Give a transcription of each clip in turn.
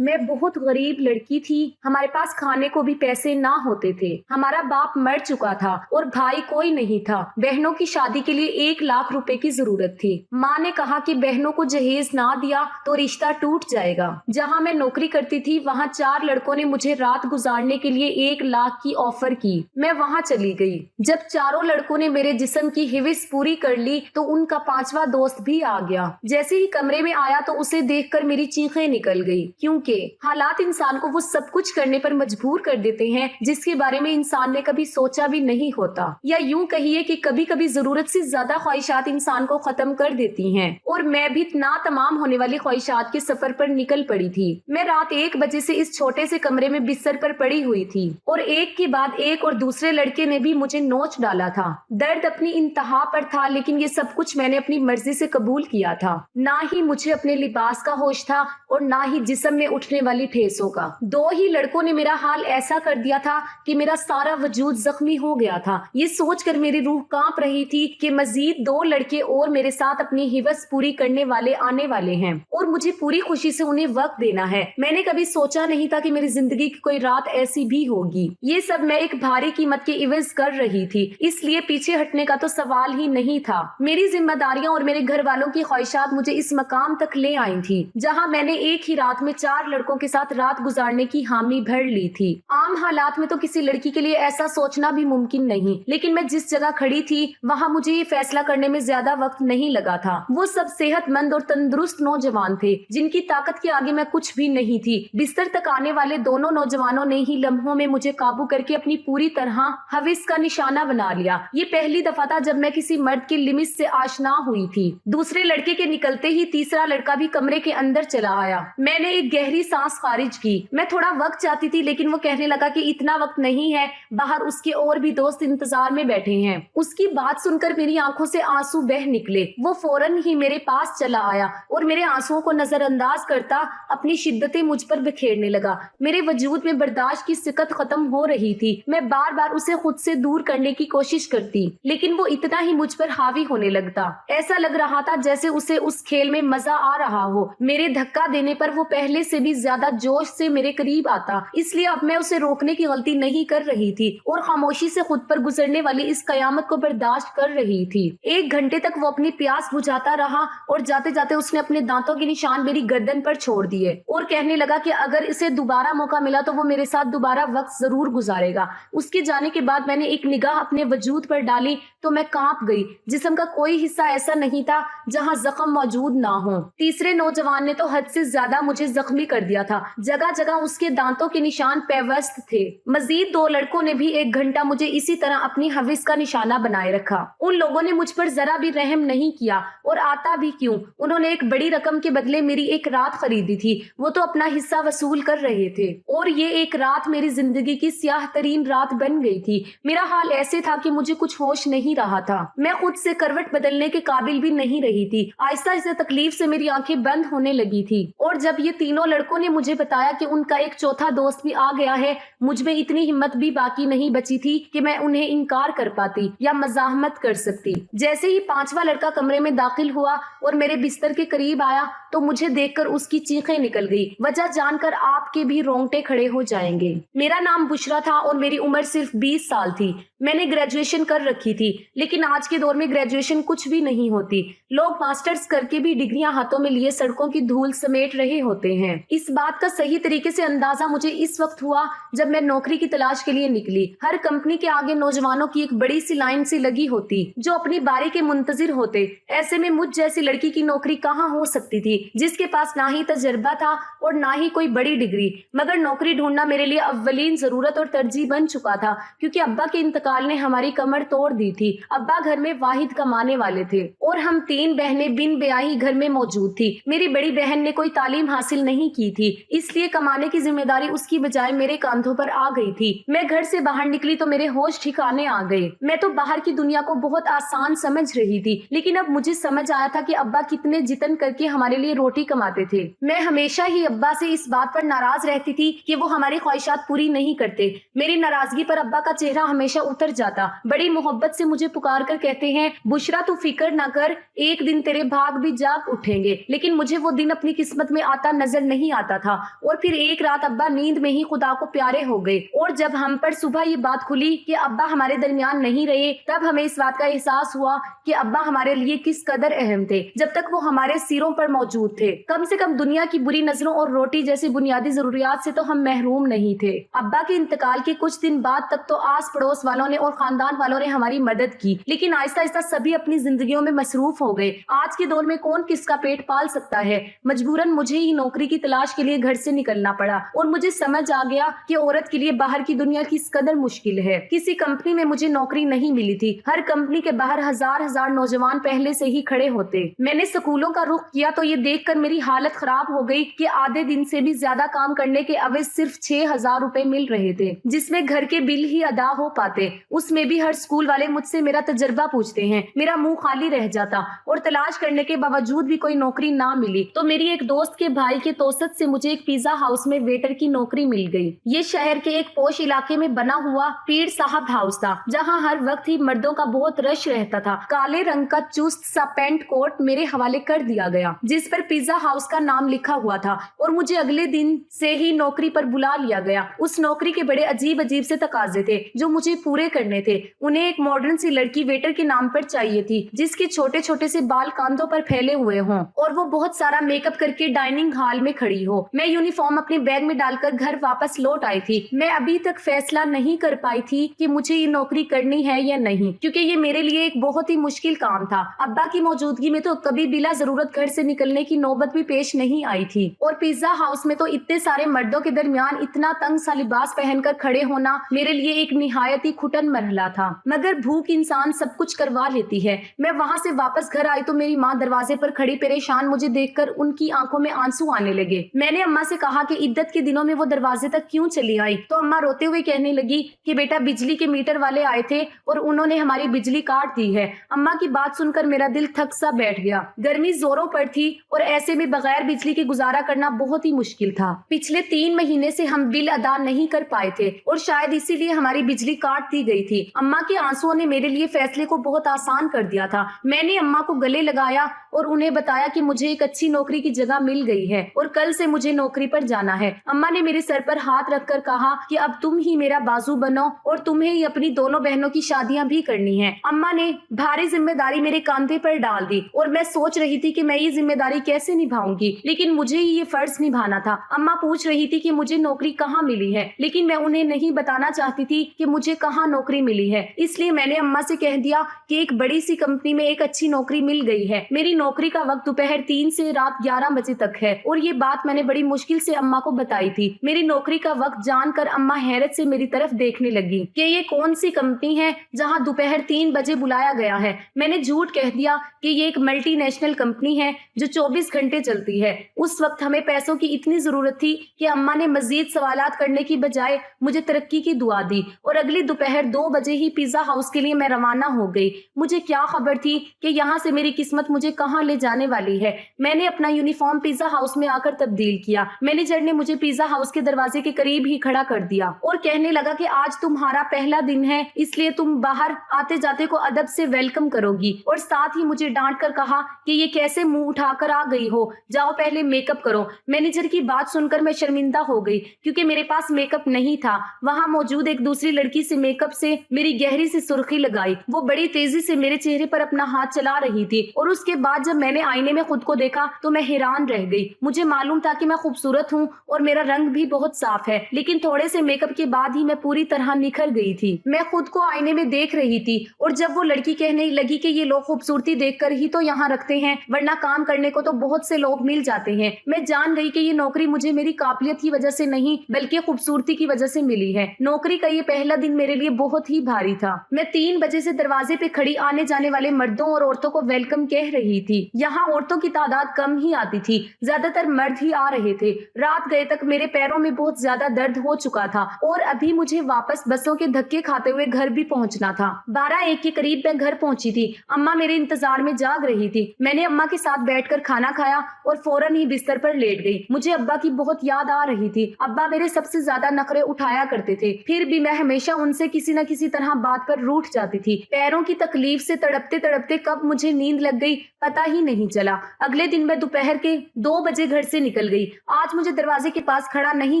मैं बहुत गरीब लड़की थी। हमारे पास खाने को भी पैसे ना होते थे। हमारा बाप मर चुका था और भाई कोई नहीं था। बहनों की शादी के लिए 1 लाख रुपए की जरूरत थी। माँ ने कहा कि बहनों को जहेज ना दिया तो रिश्ता टूट जाएगा। जहाँ मैं नौकरी करती थी वहाँ 4 लड़कों ने मुझे रात गुजारने के लिए 1 लाख की ऑफर की। मैं वहाँ चली गई। जब चारों लड़कों ने मेरे जिस्म की हिविस पूरी कर ली तो उनका 5वां दोस्त भी आ गया। जैसे ही कमरे में आया तो उसे देखकर मेरी चीखें निकल गई, क्योंकि हालात इंसान को वो सब कुछ करने पर मजबूर कर देते हैं जिसके बारे में इंसान ने कभी सोचा भी नहीं होता। या यूं कहिए कि कभी कभी जरूरत से ज्यादा ख्वाहिशात इंसान को खत्म कर देती हैं। और मैं भी ना तमाम होने वाली ख्वाहिशात के सफर पर निकल पड़ी थी। मैं रात 1 बजे से इस छोटे से कमरे में बिस्तर पर पड़ी हुई थी और एक के बाद एक और दूसरे लड़के ने भी मुझे नोच डाला था। दर्द अपनी इंतहा पर था, लेकिन ये सब कुछ मैंने अपनी मर्जी से कबूल किया था। ना ही मुझे अपने लिबास का होश था और ना ही जिस्म में उठने वाली ठेसों का। 2 ही लड़कों ने मेरा हाल ऐसा कर दिया था कि मेरा सारा वजूद जख्मी हो गया था। ये सोचकर मेरी रूह कांप रही थी कि मजीद 2 लड़के और मेरे साथ अपनी हिवस पूरी करने वाले आने वाले हैं और मुझे पूरी खुशी से उन्हें वक्त देना है। मैंने कभी सोचा नहीं था कि मेरी जिंदगी की कोई रात ऐसी भी होगी। ये सब मैं एक भारी कीमत के इवज कर रही थी, इसलिए पीछे हटने का तो सवाल ही नहीं था। मेरी जिम्मेदारियां और मेरे घर वालों की ख्वाहिशात मुझे इस मकाम तक ले आई थी जहां मैंने एक ही रात में 4 लड़कों के साथ रात गुजारने की हामी भर ली थी। आम हालात में तो किसी लड़की के लिए ऐसा सोचना भी मुमकिन नहीं, लेकिन मैं जिस जगह खड़ी थी वहाँ मुझे ये फैसला करने में ज्यादा वक्त नहीं लगा था। वो सब सेहतमंद और तंदुरुस्त नौजवान थे जिनकी ताकत के आगे मैं कुछ भी नहीं थी। बिस्तर तक आने वाले दोनों नौजवानों ने ही लम्हों में मुझे काबू करके अपनी पूरी तरह हविस का निशाना बना लिया। ये पहली दफा था जब मैं किसी मर्द के लिमिट से आशना हुई थी। दूसरे लड़के के निकलते ही तीसरा लड़का भी कमरे के अंदर चला आया। मैंने एक गहरी सांस खारिज की। मैं थोड़ा वक्त चाहती थी, लेकिन वो कहने लगा कि इतना वक्त नहीं है, बाहर उसके और भी दोस्त इंतजार में बैठे हैं। उसकी बात सुनकर मेरी आंखों से आंसू बह निकले। वो फौरन ही मेरे पास चला आया और मेरे आंसुओं को नजरअंदाज करता अपनी शिद्दतें मुझ पर बिखेरने लगा। मेरे वजूद में बर्दाश्त की सिकत खत्म हो रही थी। मैं बार बार उसे खुद से दूर करने की कोशिश करती, लेकिन वो इतना ही मुझ पर हावी होने लगता। ऐसा लग रहा था जैसे उसे उस खेल में मजा आ रहा हो। मेरे धक्का देने पर वो पहले से भी ज्यादा जोश से मेरे करीब आता, इसलिए अब मैं उसे रोकने की गलती नहीं कर रही थी और खामोशी से खुद पर गुजरने वाली इस कयामत को बर्दाश्त कर रही थी। 1 घंटे तक वो अपनी प्यास बुझाता रहा और जाते जाते उसने अपने दांतों के निशान मेरी गर्दन पर छोड़ दिए और कहने लगा कि अगर इसे दोबारा मौका मिला तो वो मेरे साथ दोबारा वक्त जरूर गुजारेगा। उसके जाने के बाद मैंने एक निगाह अपने वजूद पर डाली तो मैं कांप गई। जिस्म का कोई हिस्सा ऐसा नहीं था जहां जख्म मौजूद ना हो। तीसरे नौजवान ने तो हद से ज्यादा मुझे जख्मी कर दिया था। जगह जगह उसके दांतों के निशान पेवस्त थे। मजीद 2 लड़कों ने भी 1 घंटा मुझे इसी तरह अपनी हविस का निशाना बनाए रखा। उन लोगों ने मुझ पर जरा भी रहम नहीं किया, और आता भी क्यों। उन्होंने एक बड़ी रकम के बदले मेरी एक रात खरीदी थी। वो तो अपना हिस्सा वसूल कर रहे थे और ये एक रात मेरी जिंदगी की स्याह तरीन रात बन गई थी। मेरा हाल ऐसे था कि मुझे कुछ होश नहीं रहा था। मैं खुद से करवट बदलने के काबिल भी नहीं रही थी। आहिस्ता आहिस्ता तकलीफ से मेरी आंखें बंद होने लगी थी। और जब ये तीनों लड़कों ने मुझे बताया कि उनका एक चौथा दोस्त भी आ गया है, मुझ में इतनी हिम्मत भी बाकी नहीं बची थी कि मैं उन्हें इनकार कर पाती या मजाहमत कर सकती। जैसे ही 5वां लड़का कमरे में दाखिल हुआ और मेरे बिस्तर के करीब आया तो मुझे देखकर उसकी चीखें निकल गई। वजह जानकर आपके भी रोंगटे खड़े हो जाएंगे। मेरा नाम बुशरा था और मेरी उम्र सिर्फ 20 साल थी। मैंने ग्रेजुएशन कर रखी थी, लेकिन आज के दौर में ग्रेजुएशन कुछ भी नहीं होती। लोग मास्टर्स करके भी डिग्रियां हाथों में लिए सड़कों की धूल समेट रहे होते हैं। इस बात का सही तरीके से अंदाजा मुझे इस वक्त हुआ जब मैं नौकरी की तलाश के लिए निकली। हर कंपनी के आगे नौजवानों की एक बड़ी सी लाइन सी लगी होती जो अपनी बारी के मुंतजिर होते। ऐसे में मुझ जैसी लड़की की नौकरी कहाँ हो सकती थी, जिसके पास ना ही तजर्बा था और ना ही कोई बड़ी डिग्री। मगर नौकरी ढूंढना मेरे लिए अव्वलीन जरूरत और तरजीह बन चुका था, क्योंकि अब्बा के इंतकाल ने हमारी कमर तोड़ दी थी। अब्बा घर में वाहिद कमाने वाले थे और हम 3 बहनें बिन ब्याही घर में मौजूद थी। मेरी बड़ी बहन ने कोई तालीम हासिल नहीं की थी, इसलिए कमाने की जिम्मेदारी उसकी बजाय मेरे कांधों पर आ गई थी। मैं घर से बाहर निकली तो मेरे होश ठिकाने आ गए। मैं तो बाहर की दुनिया को बहुत आसान समझ रही थी, लेकिन अब मुझे समझ आया था कि अब्बा कितने जितन करके हमारे लिए रोटी कमाते थे। मैं हमेशा ही अब्बा से इस बात पर नाराज रहती थी कि वो हमारी ख्वाहिशात पूरी नहीं करते। मेरी नाराजगी पर अब्बा का चेहरा हमेशा उतर जाता। बड़ी मोहब्बत से मुझे पुकार कर कहते हैं, बुशरा तू फिक्र ना कर, एक दिन तेरे भाग भी जाग उठेंगे। लेकिन मुझे वो दिन अपनी किस्मत में आता नजर नहीं आता था। और फिर एक रात अब्बा नींद में ही खुदा को प्यारे हो गए, और जब हम पर सुबह ये बात खुली कि अब्बा हमारे दरमियान नहीं रहे, तब हमें इस बात का एहसास हुआ कि अब्बा हमारे लिए किस कदर अहम थे जब तक वो हमारे सिरों पर मौजूद थे। कम से कम दुनिया की बुरी नजरों और रोटी जैसी बुनियादी जरूरियात से तो हम महरूम नहीं थे। अब्बा के इंतकाल के कुछ दिन बाद तक तो आस पड़ोस वालों ने और खानदान वालों ने हमारी मदद की, लेकिन आहिस्ता आहिस्ता सभी अपनी जिंदगियों में मसरूफ हो गए। आज के दौर में कौन किसका पेट पाल सकता है। मजबूरन मुझे ही नौकरी की तलाश के लिए घर से निकलना पड़ा, और मुझे समझ आ गया कि औरत के लिए बाहर की दुनिया किस कदर मुश्किल है। किसी कंपनी में मुझे नौकरी नहीं मिली थी। हर कंपनी के बाहर हजार हजार नौजवान पहले से ही खड़े होते। मैंने स्कूलों का रुख किया तो ये देखकर मेरी हालत खराब हो गई कि आधे दिन से भी ज्यादा काम करने के अवध सिर्फ 6,000 रुपए मिल रहे थे, जिसमें घर के बिल ही अदा हो पाते। उसमें भी हर स्कूल वाले मुझसे मेरा तजर्बा पूछते हैं। मेरा मुंह खाली रह जाता, और तलाश करने के बावजूद भी कोई नौकरी ना मिली तो मेरी एक दोस्त के भाई के तोसत से मुझे एक पिज्जा हाउस में वेटर की नौकरी मिल गई। ये शहर के एक पोश इलाके में बना हुआ पीर साहब हाउस था, जहाँ हर वक्त ही मर्दों का बहुत रश रहता था। काले रंग का चुस्त सा पेंट कोट मेरे हवाले कर दिया गया, जिस पर पिज्जा हाउस का नाम लिखा हुआ था, और मुझे अगले दिन से ही नौकरी पर बुला लिया गया। उस नौकरी के बड़े अजीब अजीब से तकाजे थे जो मुझे पूरे करने थे। उन्हें एक मॉडर्न सी लड़की वेटर के नाम पर चाहिए थी, जिसके छोटे छोटे से बाल कांधों पर फैले हुए हों, और वो बहुत सारा मेकअप करके डाइनिंग हॉल में खड़ी हो। मैं यूनिफॉर्म अपने बैग में डालकर घर वापस लौट आई थी। मैं अभी तक फैसला नहीं कर पाई थी कि मुझे ये नौकरी करनी है या नहीं, क्योंकि ये मेरे लिए एक बहुत ही मुश्किल काम था। अब्बा की मौजूदगी में तो कभी बिला जरूरत घर से निकलने की नौबत भी पेश नहीं आई थी, और पिज्जा हाउस में तो इतने सारे मर्दों के दरमियान इतना तंग सा लिबास पहनकर खड़े होना मेरे लिए एक निहायत ही घुटन मरहला था। मगर भूख इंसान सब कुछ करवा लेती है। मैं वहाँ से वापस घर आई तो मेरी माँ दरवाजे पर खड़ी परेशान मुझे देखकर उनकी आंखों में आंसू आने लगे। मैंने अम्मा से कहा कि इद्दत के दिनों में वो दरवाजे तक क्यों चली आई, तो अम्मा रोते हुए कहने लगी कि बेटा बिजली के मीटर वाले आए थे और उन्होंने हमारी बिजली काट दी है। अम्मा की बात सुनकर मेरा दिल थक सा बैठ गया। गर्मी जोरों पर थी और ऐसे में बगैर बिजली के गुजारा करना बहुत ही मुश्किल था। पिछले 3 महीने से हम बिल अदा नहीं कर पाए थे और शायद इसीलिए हमारी बिजली काट दी गई थी। अम्मा के आंसुओं ने मेरे लिए फैसले को बहुत आसान कर दिया था। मैंने अम्मा को गले लगाया और उन्हें बताया कि मुझे एक अच्छी नौकरी की जगह मिल गई है और कल से मुझे नौकरी पर जाना है। अम्मा ने मेरे सर पर हाथ रखकर कहा कि अब तुम ही मेरा बाजू बनो और तुम्हें ही अपनी दोनों बहनों की शादियां भी करनी है। अम्मा ने भारी जिम्मेदारी मेरे कांधे पर डाल दी और मैं सोच रही थी कि मैं ये जिम्मेदारी कैसे निभाऊंगी, लेकिन मुझे ही ये फर्ज निभाना था। अम्मा पूछ रही थी कि मुझे नौकरी कहाँ मिली है, लेकिन मैं उन्हें नहीं बताना चाहती थी कि मुझे कहाँ नौकरी मिली है। इसलिए मैंने अम्मा से कह दिया कि एक बड़ी सी कंपनी में एक अच्छी नौकरी मिल गई है। मेरी नौकरी का वक्त दोपहर 3 से रात 11 बजे तक है, और ये बात मैंने बड़ी मुश्किल से अम्मा को बताई थी। मेरी नौकरी का वक्त जानकर अम्मा हैरत से मेरी तरफ देखने लगी कि ये कौन सी कंपनी है जहाँ दोपहर 3 बजे बुलाया गया है। मैंने झूठ कह दिया कि ये एक मल्टीनेशनल कंपनी है जो 24 घंटे चलती है। उस वक्त हमें पैसों की इतनी जरूरत थी कि अम्मा ने मजीद सवालात करने की बजाय मुझे तरक्की की दुआ दी, और अगली दोपहर 2 बजे ही पिज्जा हाउस के लिए मैं रवाना हो गई। मुझे क्या खबर थी कि यहाँ से मेरी किस्मत मुझे कहाँ ले जाने वाली है। मैंने अपना यूनिफॉर्म पिज्जा हाउस में आकर तब्दील किया। मैनेजर ने मुझे पिज्जा हाउस के दरवाजे के करीब ही खड़ा कर दिया और कहने लगा कि आज तुम्हारा पहला दिन है, इसलिए तुम बाहर आते जाते को अदब से वेलकम करोगी। और साथ ही मुझे डांट कर कहा कि ये कैसे मुंह उठाकर आ गई हो, जाओ पहले मेकअप करो। मैनेजर की बात सुनकर मैं शर्मिंदा हो गई क्योंकि मेरे पास मेकअप नहीं था। वहाँ मौजूद एक दूसरी लड़की से मेकअप से मेरी गहरी सी सुर्खी लगाई। वो बड़ी तेजी से मेरे चेहरे पर अपना हाथ चला रही थी, और उसके बाद जब मैंने आईने में खुद को देखा तो मैं हैरान रह गई। मुझे मालूम था कि मैं खूबसूरत हूँ और मेरा रंग भी बहुत साफ है, लेकिन थोड़े से मेकअप के बाद ही मैं पूरी तरह निखर गई थी। मैं खुद को आईने में देख रही थी, और जब वो लड़की कहने लगी कि ये लोग खूबसूरती देखकर ही तो यहाँ रखते हैं, वरना काम करने को तो बहुत से लोग मिल जाते हैं, मैं जान गई कि ये नौकरी मुझे मेरी काबिलियत की वजह से नहीं बल्कि खूबसूरती की वजह से मिली है। नौकरी का ये पहला दिन मेरे लिए बहुत ही भारी था। मैं 3 बजे से दरवाजे पे खड़ी आने जाने वाले मर्दों और औरतों को वेलकम कह रही थी। यहाँ औरतों की तादाद कम ही आती थी, ज्यादातर मर्द ही आ रहे थे। रात गए तक मेरे पैरों में बहुत ज्यादा दर्द हो चुका था, और अभी मुझे वापस बसों के धक्के खाते हुए घर भी पहुंचना था। 12-1 के करीब मैं घर पहुंची थी। अम्मा मेरे इंतजार में जाग रही थी। मैंने अम्मा के साथ बैठकर खाना खाया और फौरन ही बिस्तर पर लेट गई। मुझे अब्बा की बहुत याद आ रही थी। अब्बा मेरे सबसे ज्यादा नखरे उठाया करते थे, फिर भी मैं हमेशा उनसे किसी किसी न किसी तरह बात पर रूठ जाती थी। पैरों की तकलीफ से तड़पते तड़पते कब मुझे नींद लग गई पता ही नहीं चला। अगले दिन मैं दोपहर के 2 बजे घर से निकल गई। आज मुझे दरवाजे के पास खड़ा नहीं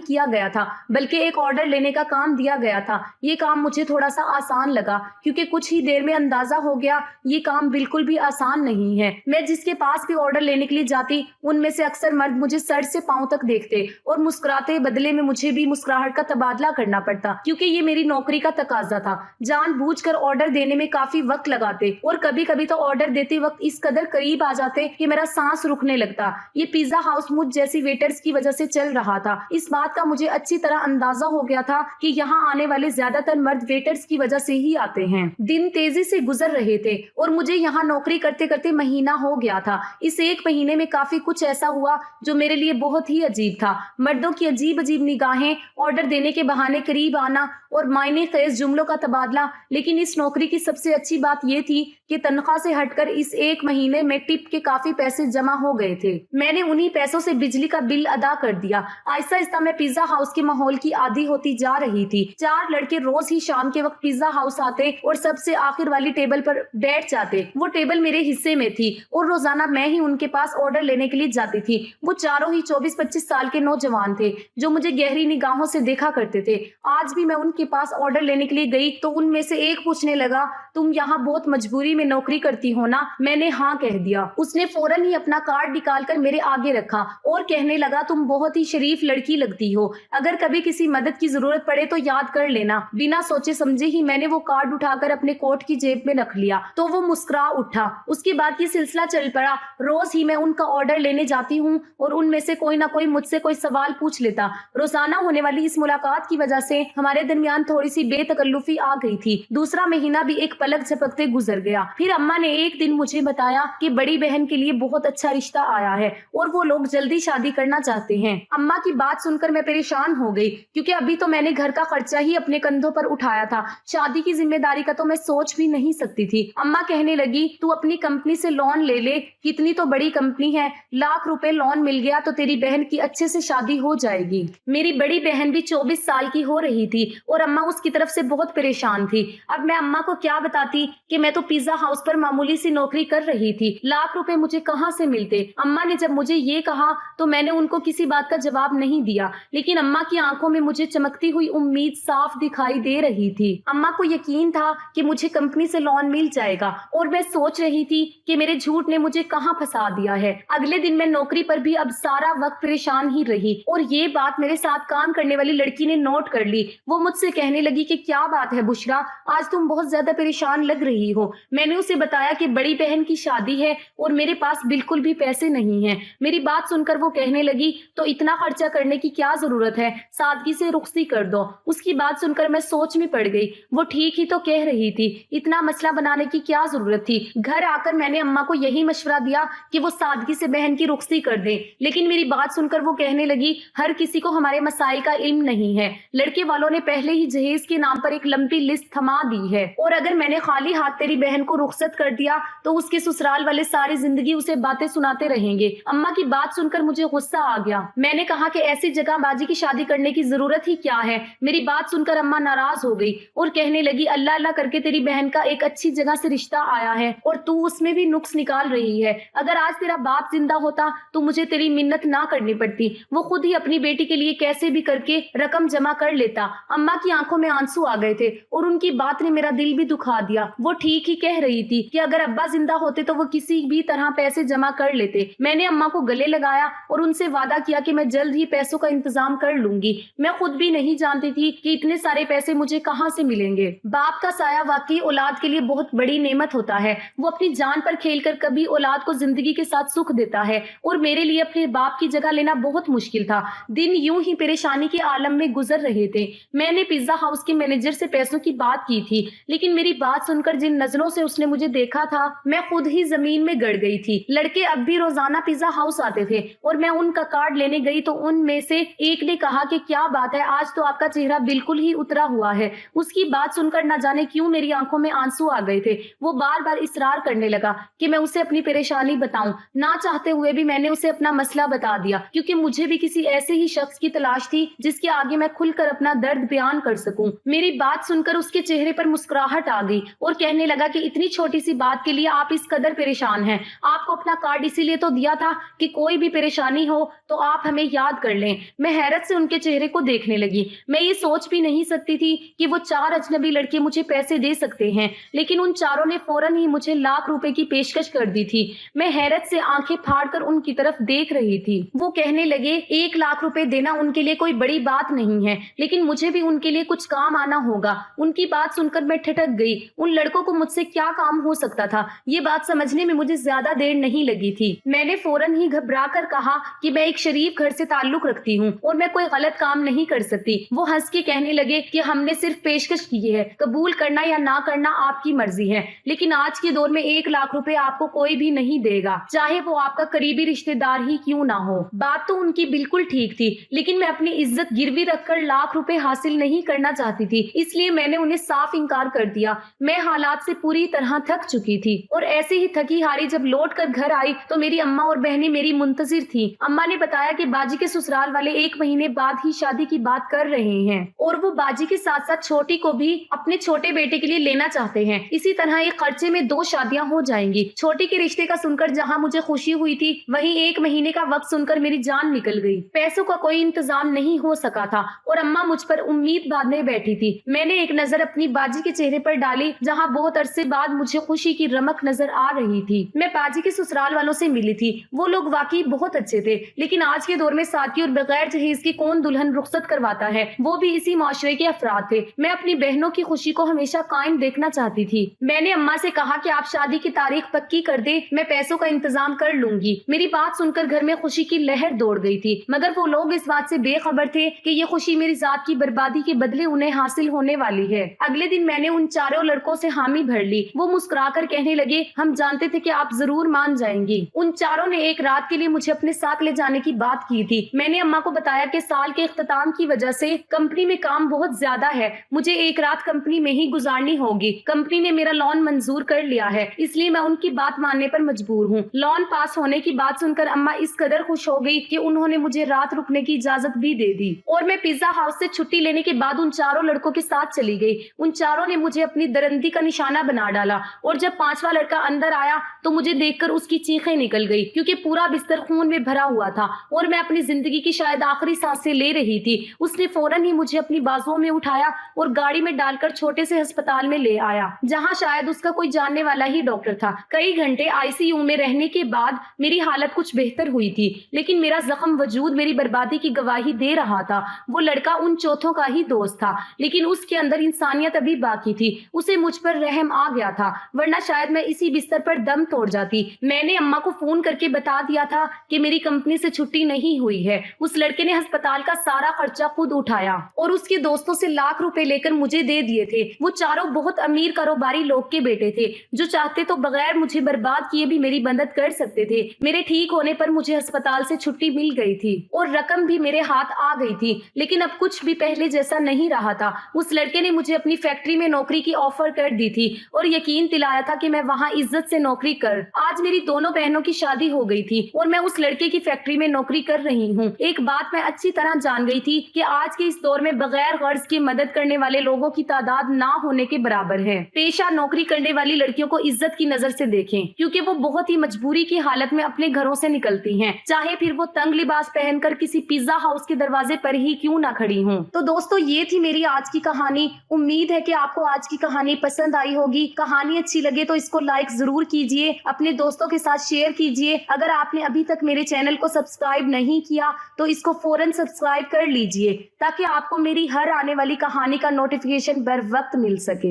किया गया था, बल्कि एक ऑर्डर लेने का काम दिया गया था। ये काम मुझे थोड़ा सा आसान लगा, क्योंकि कुछ ही देर में अंदाजा हो गया ये काम बिल्कुल भी आसान नहीं है। मैं जिसके पास भी ऑर्डर लेने के लिए जाती, उनमें से अक्सर मर्द मुझे सर से पांव तक देखते और मुस्कुराते, बदले में मुझे भी मुस्कुराहट का तबादला करना पड़ता, क्योंकि ये मेरी नौकरी का तकाजा था। जानबूझकर ऑर्डर देने में काफी वक्त लगाते और कभी कभी तो ऑर्डर देते वक्त इस कदर करीब आ जाते कि मेरा सांस रुकने लगता। ये पिज्जा हाउस मुझ जैसी वेटर्स की वजह से चल रहा था। इस बात का मुझे अच्छी तरह अंदाजा हो गया था कि यहाँ आने वाले ज्यादातर मर्द वेटर्स की वजह से ही आते हैं। दिन तेजी से गुजर रहे थे और मुझे यहाँ नौकरी करते करते महीना हो गया था। इस एक महीने में काफी कुछ ऐसा हुआ जो मेरे लिए बहुत ही अजीब था। मर्दों की अजीब अजीब निगाहें, ऑर्डर देने के बहाने करीब आना और मायने खेज जुमलों का तबादला। लेकिन इस नौकरी की सबसे अच्छी बात यह थी कि तनख्वाह से हटकर इस एक महीने में टिप के काफी पैसे जमा हो गए थे। मैंने उन्हीं पैसों से बिजली का बिल अदा कर दिया। आहिस्ता आहिस्ता मैं पिज्जा हाउस के माहौल की आदी होती जा रही थी। 4 लड़के रोज ही शाम के वक्त पिज्जा हाउस आते और सबसे आखिर वाली टेबल पर बैठ जाते। वो टेबल मेरे हिस्से में थी और रोजाना मैं ही उनके पास ऑर्डर लेने के लिए जाती थी। वो चारों ही 24-25 साल के नौजवान थे जो मुझे गहरी निगाहों से देखा करते थे। आज भी मैं उनके पास ऑर्डर लेने के लिए गई तो उनमें से एक पूछने लगा, तुम यहाँ बहुत मजबूरी में नौकरी करती हो ना? मैंने हाँ कह दिया। उसने फौरन ही अपना कार्ड निकालकर मेरे आगे रखा और कहने लगा, तुम बहुत ही शरीफ लड़की लगती हो, अगर कभी किसी मदद की जरूरत पड़े तो याद कर लेना। बिना सोचे समझे ही मैंने वो कार्ड उठाकर अपने कोट की जेब में रख लिया तो वो मुस्कुरा उठा। उसके बाद ये सिलसिला चल पड़ा। रोज ही मैं उनका ऑर्डर लेने जाती हूँ और उनमें से कोई ना कोई मुझसे कोई सवाल पूछ लेता। रोजाना होने वाली इस मुलाकात की वजह से हमारे दरमियान थोड़ी सी बेतकल्लुफी आ गई थी। दूसरा महीना भी एक पलक झपकते गुजर गया। फिर अम्मा ने एक दिन मुझे बताया कि बड़ी बहन के लिए बहुत अच्छा रिश्ता आया है और वो लोग जल्दी शादी करना चाहते हैं। अम्मा की बात सुनकर मैं परेशान हो गई, क्योंकि अभी तो मैंने घर का खर्चा ही अपने कंधों पर उठाया था। शादी की जिम्मेदारी का तो मैं सोच भी नहीं सकती थी। अम्मा कहने लगी, तू अपनी कंपनी से लोन ले ले, कितनी तो बड़ी कंपनी है, लाख रुपए लोन मिल गया तो तेरी बहन की अच्छे से शादी हो जाएगी। मेरी बड़ी बहन भी 24 साल की हो रही थी और अम्मा उसकी तरफ से बहुत परेशान थी। अब मैं अम्मा को क्या बताती कि मैं तो पिज्जा हाउस पर मामूली सी नौकरी कर रही थी, लाख रुपए मुझे कहाँ से मिलते। अम्मा ने जब मुझे ये कहा तो मैंने उनको किसी बात का जवाब नहीं दिया, लेकिन अम्मा की आंखों में मुझे चमकती हुई उम्मीद साफ दिखाई दे रही थी। अम्मा को यकीन था कि मुझे कंपनी से लोन मिल जाएगा और मैं सोच रही थी कि मेरे झूठ ने मुझे कहाँ फंसा दिया है। अगले दिन मैं नौकरी पर भी अब सारा वक्त परेशान ही रही और ये बात मेरे साथ काम करने वाली लड़की ने नोट कर ली। वो मुझसे कहने लगी कि क्या बात है बुशरा, आज तुम बहुत ज्यादा परेशान लग रही हो। मैंने उसे बताया कि बड़ी बहन की शादी है और मेरे पास बिल्कुल भी पैसे नहीं हैं। मेरी बात सुनकर वो कहने लगी, तो इतना खर्चा करने की क्या जरूरत है, सादगी से रुखसी कर दो। उसकी बात सुनकर मैं सोच में पड़ गई। वो ठीक ही तो कह रही थी, इतना मसला बनाने की क्या जरूरत थी। घर आकर मैंने अम्मा को यही मशवरा दिया कि वो सादगी से बहन की रुखसी कर दे, लेकिन मेरी बात सुनकर वो कहने लगी, हर किसी को हमारे मसाइल का इल्म नहीं है। लड़के वालों ने पहले ही जहेज के नाम पर एक लंबी लिस्ट थमा दी है और अगर मैंने खाली हाथ तेरी बहन को रुखसत कर दिया तो उसके ससुराल वाले सारी जिंदगी उसे बातें सुनाते रहेंगे। अम्मा की बात सुनकर मुझे गुस्सा आ गया। मैंने कहा कि ऐसी जगह बाजी की शादी करने की जरूरत ही क्या है। मेरी बात सुनकर अम्मा नाराज हो गई और कहने लगी, अल्लाह अल्लाह करके तेरी बहन का एक अच्छी जगह से रिश्ता आया है और तू उसमें भी नुक्स निकाल रही है। अगर आज तेरा बाप जिंदा होता तो मुझे तेरी मिन्नत ना करनी पड़ती, वो खुद ही अपनी बेटी के लिए कैसे भी करके रकम जमा कर लेता। अम्मा की आंखों में आंसू आ गए थे और उनकी बात ने मेरा दिल भी दुखा दिया। वो ठीक ही कह रही थी कि अगर अब्बा जिंदा होते तो वो किसी भी तरह पैसे जमा कर लेते। मैंने अम्मा को गले लगाया और उनसे वादा किया कि मैं जल्द ही पैसों का इंतजाम कर लूंगी। मैं खुद भी नहीं जानती थी कि इतने सारे पैसे मुझे कहाँ से मिलेंगे। बाप का साया वाकई औलाद के लिए बहुत बड़ी नेमत होता है। वो अपनी जान पर खेलकर कभी औलाद को जिंदगी के साथ सुख देता है और मेरे लिए अपने बाप की जगह लेना बहुत मुश्किल था। दिन यूं ही परेशानी के आलम में गुजर रहे थे। मैंने पिज्जा हाउस के मैनेजर से पैसों की बात की थी, लेकिन मेरी बात सुनकर जिन नजरों से उसने मुझे देखा था मैं खुद ही जमीन में गड़ गई थी। लड़के अब भी रोजाना पिज्जा हाउस आते थे और मैं उनका कार्ड लेने गई तो उनमें से एक ने कहा कि क्या बात है, आज तो आपका चेहरा बिल्कुल ही उतरा हुआ है। उसकी बात सुनकर न जाने क्यों मेरी आंखों में आंसू आ गए थे। वो बार बार इसरार करने लगा कि मैं उसे अपनी परेशानी बताऊं। ना चाहते हुए भी मैंने उसे अपना मसला बता दिया, क्योंकि मुझे भी किसी ऐसे ही शख्स की तलाश थी जिसके आगे मैं खुलकर अपना दर्द बयान कर सकूं। मेरी मेरी बात सुनकर उसके चेहरे पर मुस्कुराहट आ गई और कहने लगा कि इतनी छोटी सी बात के लिए आप इस कदर परेशान हैं। आपको अपना कार्ड इसीलिए तो दिया था कि कोई भी परेशानी हो तो आप हमें याद कर लें। मैं हैरत से उनके चेहरे को देखने लगी। मैं ये सोच भी नहीं सकती थी कि वो 4 अजनबी लड़के मुझे पैसे दे सकते हैं, लेकिन उन चारों ने फौरन ही मुझे लाख रुपए की पेशकश कर दी थी। मैं हैरत से आंखें फाड़कर उनकी तरफ देख रही थी। वो कहने लगे 1 लाख रुपए देना उनके लिए कोई बड़ी बात नहीं है, लेकिन मुझे भी उनके लिए कुछ काम आना होगा। उनकी बात सुनकर मैं ठिठक गई। उन लड़कों को मुझसे क्या काम हो सकता था, ये बात समझने में मुझे ज्यादा देर नहीं लगी थी। मैंने फौरन ही घबरा कर कहा कि मैं एक शरीफ घर से ताल्लुक रखती हूँ और मैं कोई गलत काम नहीं कर सकती। वो हंस के कहने लगे कि हमने सिर्फ पेशकश की है, कबूल करना या ना करना आपकी मर्जी है, लेकिन आज के दौर में 1 लाख रुपए आपको कोई भी नहीं देगा, चाहे वो आपका करीबी रिश्तेदार ही क्यों ना हो। बात तो उनकी बिल्कुल ठीक थी, लेकिन मैं अपनी इज्जत गिरवी रखकर लाख रुपए हासिल नहीं करना चाहती थी, इसलिए मैंने उन्हें साफ इनकार कर दिया। मैं हालात से पूरी तरह थक चुकी थी और ऐसे ही थकी हारी जब लौट कर घर आई तो मेरी अम्मा और बहनें मेरी मुंतजिर थी। अम्मा ने बताया कि बाजी के ससुराल वाले 1 महीने बाद ही शादी की बात कर रहे हैं और वो बाजी के साथ साथ छोटी को भी अपने छोटे बेटे के लिए लेना चाहते हैं। इसी तरह एक खर्चे में 2 शादियां हो जाएंगी। छोटी के रिश्ते का सुनकर जहां मुझे खुशी हुई थी, वहीं 1 महीने का वक्त सुनकर मेरी जान निकल गई। पैसों का कोई इंतजाम नहीं हो सका था और अम्मा मुझ पर उम्मीद बांधे बैठी थी। मैंने एक नजर अपनी बाजी के चेहरे पर डाली, जहाँ बहुत अरसे बाद मुझे खुशी की रमक नजर आ रही थी। मैं बाजी के ससुराल वालों से मिली थी। वो लोग वाकई बहुत अच्छे थे, लेकिन आज के दौर में साथी और बगैर जहेज की कौन दुल्हन रुखसत करवाता है, वो भी इसी माशरे के अफराद थे। मैं अपनी बहनों की खुशी को हमेशा कायम देखना चाहती थी। मैंने अम्मा से कहा कि आप शादी की तारीख पक्की कर दे, मैं पैसों का इंतजाम कर लूंगी। मेरी बात सुनकर घर में खुशी की लहर दौड़ गई थी, मगर वो लोग इस बात से बेखबर थे कि ये खुशी मेरी जात की बर्बादी के बदले उन्हें हासिल होने वाली है। अगले दिन मैंने उन चारों लड़कों से हामी भर ली। वो मुस्कुराकर कहने लगे, हम जानते थे कि आप जरूर मान जाएंगी। उन चारों ने एक रात के लिए मुझे अपने साथ ले जाने की बात की थी। मैंने अम्मा को बताया कि साल के इख्तिताम की वजह से कंपनी में काम बहुत ज्यादा है, मुझे एक रात कंपनी में ही गुजारनी होगी। कंपनी ने मेरा लोन मंजूर कर लिया है, इसलिए मैं उनकी बात मानने पर मजबूर हूँ। लोन पास होने की बात सुनकर अम्मा इस कदर खुश हो गई कि उन्होंने मुझे रात रुकने की इजाजत भी दे दी और मैं पिज्जा हाउस से छुट्टी लेने के बाद उन चारों लड़कों के साथ चली गई। उन चारों ने मुझे अपनी दरंदी का निशाना बना डाला और जब 5वां लड़का अंदर आया तो मुझे देखकर उसकी चीखें निकल गई, क्योंकि पूरा बिस्तर खून में भरा हुआ था और मैं अपनी जिंदगी की शायद आखिरी सांसें ले रही थी। उसने फौरन ही मुझे अपनी बाजुओं में उठाया और गाड़ी में डालकर छोटे से अस्पताल में ले आया, जहां शायद उसका कोई जानने वाला ही डॉक्टर था। कई घंटे आईसीयू में रहने के बाद मेरी हालत कुछ बेहतर हुई थी, लेकिन मेरा जख्म वजूद मेरी बर्बादी की गवाही दे रहा था। वो लड़का उन चौथों का ही दोस्त था, लेकिन उसके अंदर इंसानियत अभी बाकी थी। उसे मुझ पर रहम आ गया था, वरना शायद मैं इसी बिस्तर पर दम तोड़ जाती। मैंने अम्मा को फोन करके बता दिया था कि मेरी कंपनी से छुट्टी नहीं हुई है। उस लड़के ने अस्पताल का सारा खर्चा खुद उठाया और उसके दोस्तों से लाख रुपए लेकर मुझे दे दिए थे। वो चारों बहुत अमीर कारोबारी लोग के बेटे थे, जो चाहते तो बगैर मुझे बर्बाद किए भी मेरी मदद कर सकते थे। मेरे ठीक होने पर मुझे अस्पताल से छुट्टी मिल गई थी और रकम भी मेरे हाथ आ गई थी, लेकिन अब कुछ भी पहले जैसा नहीं रहा था। उस लड़के ने मुझे अपनी फैक्ट्री में नौकरी की ऑफर कर दी थी और यकीन दिलाया था कि मैं वहाँ इज्जत से नौकरी कर। आज मेरी दोनों बहनों की शादी हो गई थी और मैं उस लड़के की फैक्ट्री में नौकरी कर रही हूँ। एक बात मैं अच्छी तरह जान गई थी कि आज के इस दौर में बगैर गर्ज के मदद करने वाले लोगों की तादाद ना होने के बराबर है। पेशा नौकरी करने वाली लड़कियों को इज्जत की नजर से देखें, क्योंकि वो बहुत ही मजबूरी की हालत में अपने घरों से निकलती हैं, चाहे फिर वो तंग लिबास पहनकर किसी पिज्जा हाउस के दरवाजे पर ही क्यों ना खड़ी हों। तो दोस्तों, ये थी मेरी आज की कहानी। उम्मीद है कि आपको आज की कहानी पसंद आई होगी। कहानी अच्छी लगे तो इसको लाइक जरूर कीजिए, अपने दोस्तों के साथ शेयर कीजिए। अगर आपने अभी तक मेरे चैनल को सब्सक्राइब नहीं किया तो इसको फौरन सब्सक्राइब कर लीजिए, ताकि आपको मेरी हर आने वाली कहानी का नोटिफिकेशन बर वक्त मिल सके।